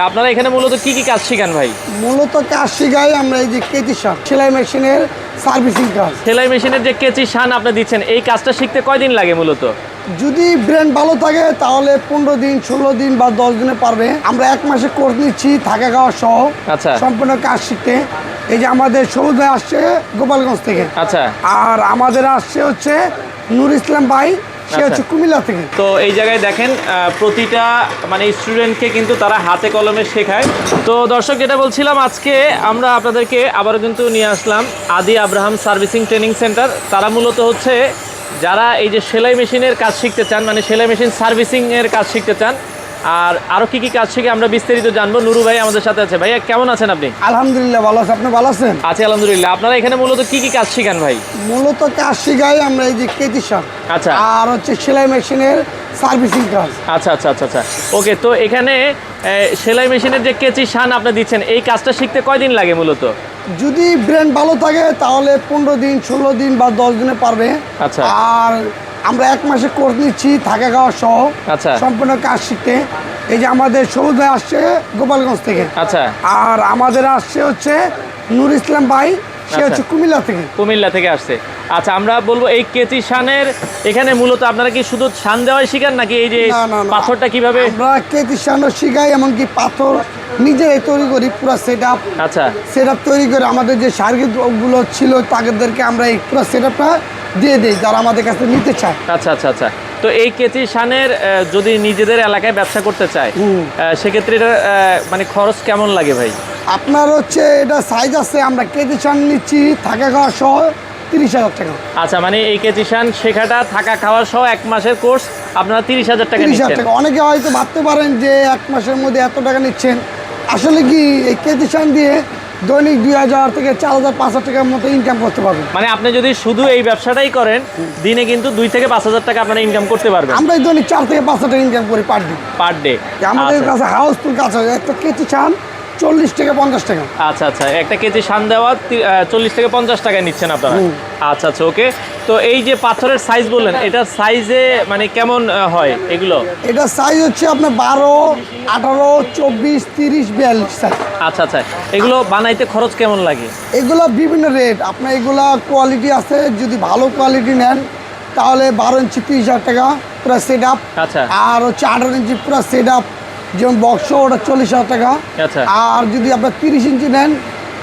আপনারা এখানে মূলত কি কি কাজ শিখান ভাই? মূলত কাজ শিখাই আমরা এই যে কেচি শান সেলাই মেশিনের সার্ভিসিং কাজ। সেলাই মেশিনের যে কেচি শান আপনি দিচ্ছেন, এই কাজটা শিখতে কয়দিন লাগে মূলত? যদি ব্রেন ভালো থাকে তাহলে 15 দিন 16 দিন বা 10 দিনে পারবে। আমরা 1 মাসে কোর্স নিচ্ছি থাকা খাওয়া সহ। আচ্ছা। সম্পূর্ণ কাজ শিখতে। এই যে আমাদের সবুজ ভাই আসছে গোপালগঞ্জ থেকে। আচ্ছা। আর আমাদের আসছে হচ্ছে নূর ইসলাম ভাই, সে হচ্ছে কুমিল্লা থেকে। তো এই জায়গায় দেখেন প্রতিটা মানে স্টুডেন্টকে কিন্তু তারা হাতে কলমে শেখায়। তো দর্শক, যেটা বলছিলাম, আজকে আমরা আপনাদেরকে আবারও কিন্তু নিয়ে আসলাম আদি আব্রাহাম সার্ভিসিং ট্রেনিং সেন্টার। তারা মূলত হচ্ছে যারা এই যে সেলাই মেশিনের কাজ শিখতে চান, মানে সেলাই মেশিন সার্ভিসিংয়ের কাজ শিখতে চান, আর আরও কী কী কাজ শিখে আমরা বিস্তারিত জানবো। নুরু ভাই আমাদের সাথে আছে। ভাইয়া কেমন আছেন আপনি? আলহামদুলিল্লাহ ভালো আছে। আপনি ভালো আছেন? আছি আলহামদুলিল্লাহ। আপনারা এখানে মূলত কি কি কাজ শিখান ভাই? মূলত কাজ শিখাই আমরা এই যে কেচি শান। আচ্ছা। আর হচ্ছে সেলাই মেশিনের সার্ভিসিং কাজ। আচ্ছা আচ্ছা আচ্ছা আচ্ছা ওকে। তো এখানে সেলাই মেশিনের যে কেচি শান আপনি দিচ্ছেন, এই কাজটা শিখতে কয়দিন লাগে মূলত? যদি ব্রেন ভালো থাকে তাহলে 15 দিন 16 দিন বা 10 দিনে পারবে। আচ্ছা। আর আমরা 1 মাসে কোর্স নিচ্ছি থাকা খাওয়া সহ। আচ্ছা। সম্পূর্ণ কাজ শিখতে। এই যে আমাদের সবুজ ভাই আসছে গোপালগঞ্জ থেকে। আচ্ছা। আর আমাদের আসছে হচ্ছে নূর ইসলাম ভাই, সে হচ্ছে কুমিল্লা থেকে। কুমিল্লা থেকে আসছে। আচ্ছা, আমরা বলবো এই কেচি শানের এখানে মূলত আপনারা কি শুধু শান দেওয়াই শিখান, নাকি এই যে না। পাথরটা কিভাবে? আমরা কেচি শানও শিখাই, এমনকি পাথর নিজেরাই তৈরি করি। পুরো সেট আপ। আচ্ছা। সেট আপ তৈরি করে আমাদের যে সার্কিটগুলো ছিল তাদেরকে আমরা এই পুরো সেট আপটা দিয়ে দিই যারা আমাদের কাছে নিতে চায়। আচ্ছা আচ্ছা আচ্ছা। তো এই কেচি শানের যদি নিজেদের এলাকায় ব্যবসা করতে চায়, সেক্ষেত্রে এটা মানে খরচ কেমন লাগে ভাই? আপনার হচ্ছে এটা সাইজ আছে, আমরা কেজি শান নিচ্ছি থাকা খাওয়া সহ 30,000 টাকা। আচ্ছা, মানে এই কেচি শান শেখাটা থাকা খাওয়া সহ 1 মাসের কোর্স আপনারা 30,000 টাকা 30,000 নিচ্ছেন। টাকা। অনেকে হয়তো ভাবতে পারেন যে 1 মাসের মধ্যে এত টাকা নিচ্ছেন। আসলে কি এই কেজি শান দিয়ে দৈনিক 2,000 থেকে 4,000 5,000 টাকার মতো ইনকাম করতে পারবেন। মানে আপনি যদি শুধু এই ব্যবসাটাই করেন, দিনে কিন্তু 2 থেকে 5,000 টাকা আপনারা ইনকাম করতে পারবেন। আমরা এই দৈনিক 4 থেকে 5,000 টাকা ইনকাম করি পার ডে। পার ডে আমাদের কাছে হাউসফুল কাজ হয়। একটা কেজি শান 40 থেকে 50 টাকা। আচ্ছা আচ্ছা, একটা কেজি শান দেওয়া 40 থেকে 50 টাকায় নিচ্ছেন আপনারা। আচ্ছা আচ্ছা ওকে। তো এই যে পাথরের সাইজ বললেন, এটার সাইজে মানে কেমন হয় এগুলো? এটা সাইজ হচ্ছে আপনার 12, 18, 24, 30, 42 সাইজ। আচ্ছা আচ্ছা, এগুলো বানাইতে খরচ কেমন লাগে? এগুলো বিভিন্ন রেট। আপনার এগুলা কোয়ালিটি আছে, যদি ভালো কোয়ালিটি নেন তাহলে 12 ইঞ্চি 30,000 টাকা পুরো সেট আপ। আচ্ছা। আর হচ্ছে 18 ইঞ্চি পুরো সেট আপ, যেমন বক্স ওটা 40,000 টাকা। আচ্ছা। আর যদি আপনার 30 ইঞ্চি নেন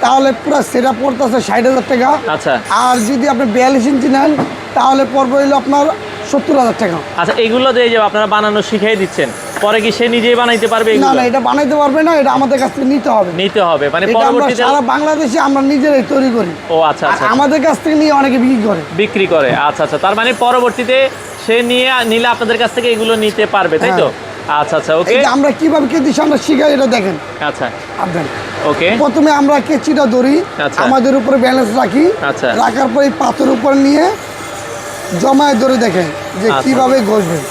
তাহলে পুরো সেট আপ পড়তেছে 60,000 টাকা। আচ্ছা। আর যদি আপনি 42 ইঞ্চি নেন তাহলে পড়বে হইলো আপনার 70,000 টাকা। আচ্ছা, এগুলো যে এই যে আপনারা বানানো শিখিয়ে দিচ্ছেন, পরে কি সে নিজেই বানাইতে পারবে না এগুলো? না, এটা বানাইতে পারবে না, এটা আমাদের কাছ থেকে নিতে হবে। নিতে হবে, মানে এটা আমরা পরবর্তীতে? সারা বাংলাদেশে আমরা নিজেরাই তৈরি করি। ও আচ্ছা আর আচ্ছা। আমাদের কাছ থেকে নিয়ে অনেকে বিক্রি করে। বিক্রি করে। আচ্ছা আচ্ছা, তার মানে পরবর্তীতে সে নিলে আপনাদের কাছ থেকে এগুলো নিতে পারবে, তাই তো? আচ্ছা আচ্ছা ওকে। এই যে আমরা কিভাবে কেচি শানটা শিখাই এটা দেখেন। আচ্ছা আপনার ওকে। প্রথমে আমরা কেচিটা ধরি, আচ্ছা। আমাদের উপরে ব্যালেন্স রাখি। আচ্ছা। রাখার পরে পাথর উপর নিয়ে জমায় ধরে দেখেন যে আচ্ছা। কিভাবে ঘষবেন।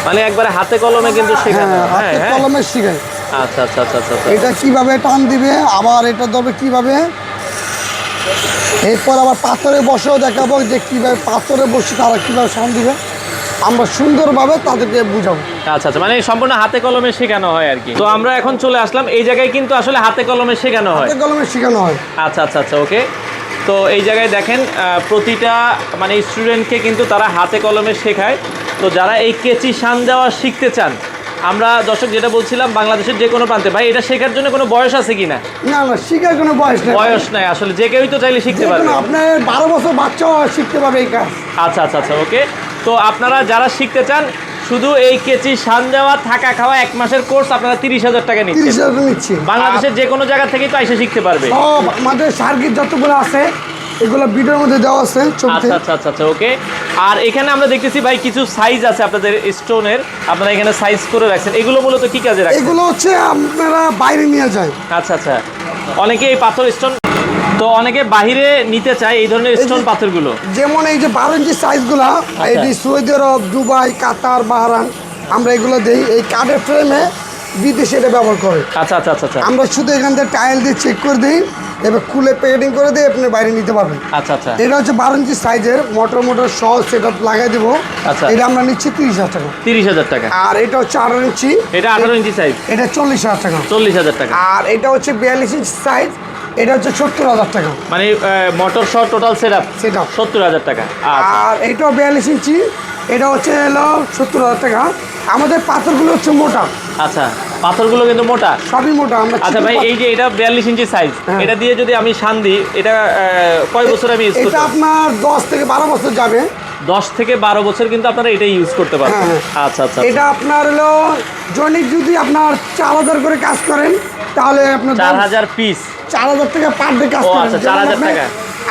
মানে একবারে হাতে কলমে কিন্তু শেখানো। হ্যাঁ, হাতে কলমে শিখাই। আচ্ছা আচ্ছা আচ্ছা আচ্ছা আচ্ছা। এটা কিভাবে টান দিবে, আবার এটা ধরবে কিভাবে। এরপর আবার পাথরে বসেও দেখাবো যে কিভাবে পাথরে বসে তারা কিভাবে শান দিবে। আমরা সুন্দরভাবে তাদেরকে বুঝাবো। আচ্ছা আচ্ছা, মানে সম্পূর্ণ হাতে কলমে শেখানো হয় আর কি। তো আমরা এখন চলে আসলাম এই জায়গায়, কিন্তু আসলে হাতে কলমে শেখানো হয়। হাতে কলমে শেখানো হয়। আচ্ছা আচ্ছা আচ্ছা ওকে। তো এই জায়গায় দেখেন প্রতিটা মানে স্টুডেন্টকে কিন্তু তারা হাতে কলমে শেখায়। তো যারা এই কেচি শান দেওয়া শিখতে চান, আমরা দর্শক যেটা বলছিলাম, বাংলাদেশের যে কোনো প্রান্তে, ভাই এটা শেখার জন্য কোনো বয়স আছে কিনা? না না, শিখার কোনো বয়স নেই। বয়স নাই, আসলে যে কেউই তো চাইলে শিখতে পারবে। আপনার 12 বছর বাচ্চাও শিখতে পারবে এই কাজ। আচ্ছা আচ্ছা আচ্ছা ওকে। তো আপনারা যারা শিখতে চান, শুধু এই কেচি শান দেওয়া থাকা খাওয়া 1 মাসের কোর্স আপনারা 30,000 টাকা নিচ্ছেন। 30,000 টাকা নিচ্ছি। বাংলাদেশের যে কোনো জায়গা থেকেই তো এসে শিখতে পারবে। সব আমাদের সার্কিট যতগুলো আছে এগুলো ভিডিওর মধ্যে দেওয়া আছে ছবিতে। আচ্ছা আচ্ছা আচ্ছা আচ্ছা ওকে। আর এখানে আমরা দেখতেছি ভাই কিছু সাইজ আছে আপনাদের স্টোনের, আপনারা এখানে সাইজ করে রাখছেন। এগুলো মূলত কি কাজে রাখেন? এগুলো হচ্ছে আপনারা বাইরে নিয়ে যায়। আচ্ছা আচ্ছা, অনেকে এই পাথর স্টোন, তো অনেকে বাহিরে নিতে চায় এই ধরনের স্টোন পাথরগুলো। যেমন এই যে 12 ইঞ্চি সাইজগুলো, এটি সৌদি আরব, দুবাই, কাতার, বাহরাইন আমরা এগুলো দেই। এই কাঠের ফ্রেমে বিদেশে এটা ব্যবহার করে। আচ্ছা আচ্ছা আচ্ছা আচ্ছা। আমরা শুধু এখান থেকে টাইল দিয়ে চেক করে দিই, এবার খুলে প্যাকেটিং করে দিয়ে আপনি বাইরে নিতে পারবেন। আচ্ছা আচ্ছা। এটা হচ্ছে 12 ইঞ্চি সাইজের মোটর সহ সেট আপ লাগাই দেবো। আচ্ছা। এটা আমরা নিচ্ছি 30,000 টাকা। 30,000 টাকা। আর এটা হচ্ছে 18 ইঞ্চি, এটা 18 ইঞ্চি সাইজ, এটা 40,000 টাকা। 40,000 টাকা। আর এটা হচ্ছে 42 ইঞ্চি সাইজ, এটা হচ্ছে 70,000 টাকা। মানে মোটর সহ টোটাল সেটআপ সেট আপ 70,000 টাকা। আচ্ছা আর এটাও 42 ইঞ্চি, এটা হচ্ছে হলো 70,000 টাকা। আমাদের পাথরগুলো হচ্ছে মোটা, আচ্ছা, পাথরগুলো কিন্তু মোটা। সবই মোটা। আমরা আচ্ছা ভাই, এই যে এটা 42 ইঞ্চি সাইজ, হ্যাঁ। এটা দিয়ে যদি আমি শান দিই, এটা কয় বছর আমি ইউজ করতে এটা পারবো? আপনার 10 থেকে 12 বছর যাবে। 10 থেকে 12 বছর কিন্তু আপনারা এটাই ইউজ করতে পারবেন। হ্যাঁ, আচ্ছা আচ্ছা। এটা আপনার হলো জনিক যদি আপনার 4,000 করে কাজ করেন তাহলে আপনার 4000 পিস। 4,000 টাকা পার ডে কাজ ও, করেন। আচ্ছা, যেমন 4,000 আপনি- টাকা।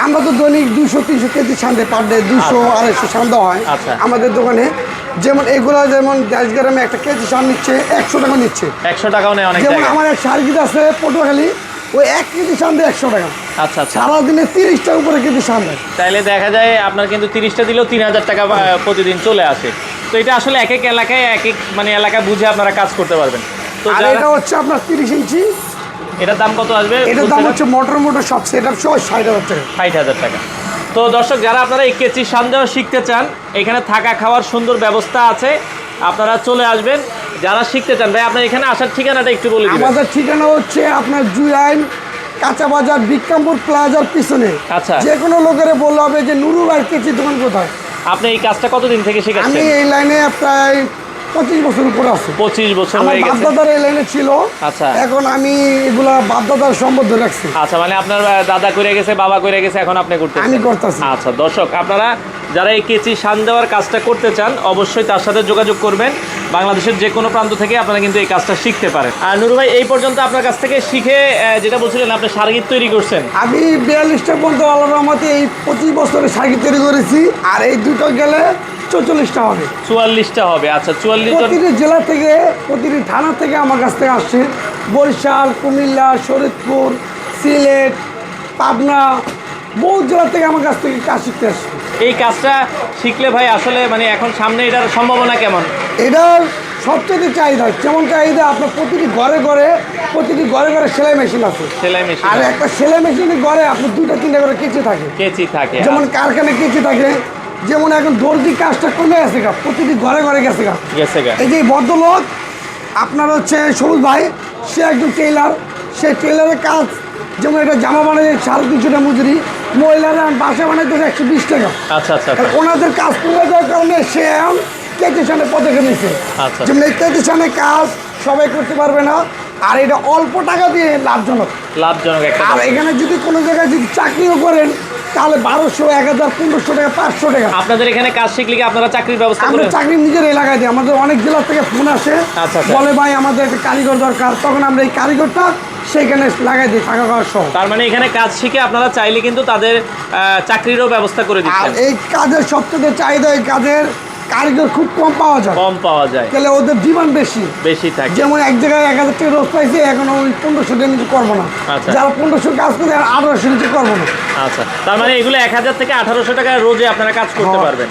আমরা তো দৈনিক 200-300 কেজি সান্দে পার ডে 200-250 সান্দা হয় আচ্ছা। আমাদের দোকানে। যেমন এগুলো যেমন 10 গ্রামে একটা কেজি সান নিচ্ছে 100 টাকা নিচ্ছে। 100 টাকাও নেই অনেক যেমন জায়গায়। আমার এক সার্কিট আছে পটুয়াখালী, ওই 1 কেজি সান্দে 100 টাকা। আচ্ছা আচ্ছা। সারাদিনে 30 টাকা উপরে কেজি সান দেয়। তাইলে দেখা যায় আপনার কিন্তু 30টা দিলেও 3,000 টাকা প্রতিদিন চলে আসে। তো এটা আসলে এক এক এলাকায় এক এক মানে এলাকা বুঝে আপনারা কাজ করতে পারবেন। তো আর যারা- এটা হচ্ছে আপনার 30 ইঞ্চি, এটার দাম কত আসবে? এটার দাম হচ্ছে মোটর সব সেট আপ সহ 60,000 টাকা। 60,000 টাকা। তো দর্শক, যারা আপনারা এই কেচি শান দেওয়া শিখতে চান, এখানে থাকা খাওয়ার সুন্দর ব্যবস্থা আছে, আপনারা চলে আসবেন। যারা শিখতে চান ভাই, আপনার এখানে আসার ঠিকানাটা একটু বলে দিবেন। আমাদের ঠিকানা হচ্ছে আপনার জুয়াইন কাঁচা বাজার বিক্রমপুর প্লাজার পিছনে। আচ্ছা। যে কোনো লোকের বললে হবে যে নুরু ভাই কেচি দোকান কোথায়। আপনি এই কাজটা কতদিন থেকে আমি শেখাচ্ছেন? এই লাইনে প্রায় 25 বছর উপরে আছি। 25 বছর আমার হয়ে গেছে। বাপদাদার এই লাইনে ছিল। আচ্ছা। এখন আমি এগুলা বাপদাদার সম্বন্ধ রাখছি, আচ্ছা, মানে আপনার দাদা করে গেছে, বাবা করে গেছে, এখন আপনি করতেছেন। আমি করতেছি। আচ্ছা দর্শক, আপনারা যারা এই কেচি শান দেওয়ার কাজটা করতে চান, অবশ্যই তার সাথে যোগাযোগ করবেন। বাংলাদেশের যে কোনো প্রান্ত থেকে আপনারা কিন্তু এই কাজটা শিখতে পারেন। আর নুরু ভাই, এই পর্যন্ত আপনার কাছ থেকে শিখে যেটা বলছিলেন, আপনি সার্কিট তৈরি করছেন। আমি 42টা পর্যন্ত আল্লাহর রহমতে এই 25 বছরে সাইকেল তৈরি করেছি। আর এই দুটো গেলে 44টা হবে। 44টা হবে। আচ্ছা, 44 জন। প্রতিটি জেলা থেকে, প্রতিটি থানা থেকে আমার কাছ থেকে আসছে। বরিশাল, কুমিল্লা, শরীয়তপুর, সিলেট, পাবনা, বহু জেলা থেকে আমার কাছ থেকে কাজ শিখতে আসছে। এই কাজটা শিখলে ভাই আসলে মানে এখন সামনে এটার সম্ভাবনা কেমন? এটার সবচেয়ে চাহিদা, যেমন চাহিদা আপনার প্রতিটি ঘরে ঘরে সেলাই মেশিন আছে। সেলাই মেশিন, আর একটা সেলাই মেশিনের ঘরে আপনার 2-3টা করে কেচি থাকে। কেচি থাকে। যেমন কারখানায় কেচি থাকে। যেমন এখন দর্জি কাজটা কমে গেছে গা, প্রতিটি ঘরে ঘরে গেছে গা। গেছে গা। এই যে ভদ্রলোক আপনার হচ্ছে সবুজ ভাই, সে একজন টেইলার। সে টেইলারের কাজ, যেমন এটা জামা বানায় 350 টাকা মজুরি, মহিলারা বাসা বানাইতে 120 টাকা। আচ্ছা আচ্ছা আর আচ্ছা। ওনাদের কাজ কমে যাওয়ার কারণে সে এখন কেটিশনে পদক্ষেপ নিচ্ছে। আচ্ছা। যেমন এই কেটিশনে কাজ সবাই করতে পারবে না, আর এটা অল্প টাকা দিয়ে লাভজনক। লাভজনক একটা আর কাজ। এখানে যদি কোনো জায়গায় যদি চাকরিও করেন তাহলে 1200, 1000, 1500 টাকা, 500 টাকা। আপনাদের এখানে কাজ শিখলে কি আপনারা চাকরির ব্যবস্থা আমরা করেন? চাকরি নিজের এলাকায় দিই। আমাদের অনেক জেলা থেকে ফোন আসে, আচ্ছা, আচ্ছা। বলে ভাই আমাদের একটা কারিগর দরকার, তখন আমরা এই কারিগরটা সেখানে লাগাই দিই থাকা খাওয়ার সহ। তার মানে এখানে কাজ শিখে আপনারা চাইলে কিন্তু তাদের চাকরিরও ব্যবস্থা করে আর দিচ্ছেন। এই কাজের সবচেয়ে চাহিদা, এই কাজের কারিগর খুব কম পাওয়া যায়, কম পাওয়া যায়, তাহলে ওদের ডিমান্ড বেশি। বেশি থাকে। যেমন এক জায়গায় 1000 টাকা রোজ পাইছে, এখন ওই 1500 টাকা নিচে করবো না। আচ্ছা। যারা 1500 কাজ করে 1800 নিচে করবো না। আচ্ছা, তার মানে এগুলো 1000 থেকে 1800 টাকা রোজে আপনারা কাজ করতে হ্যাঁ। পারবেন।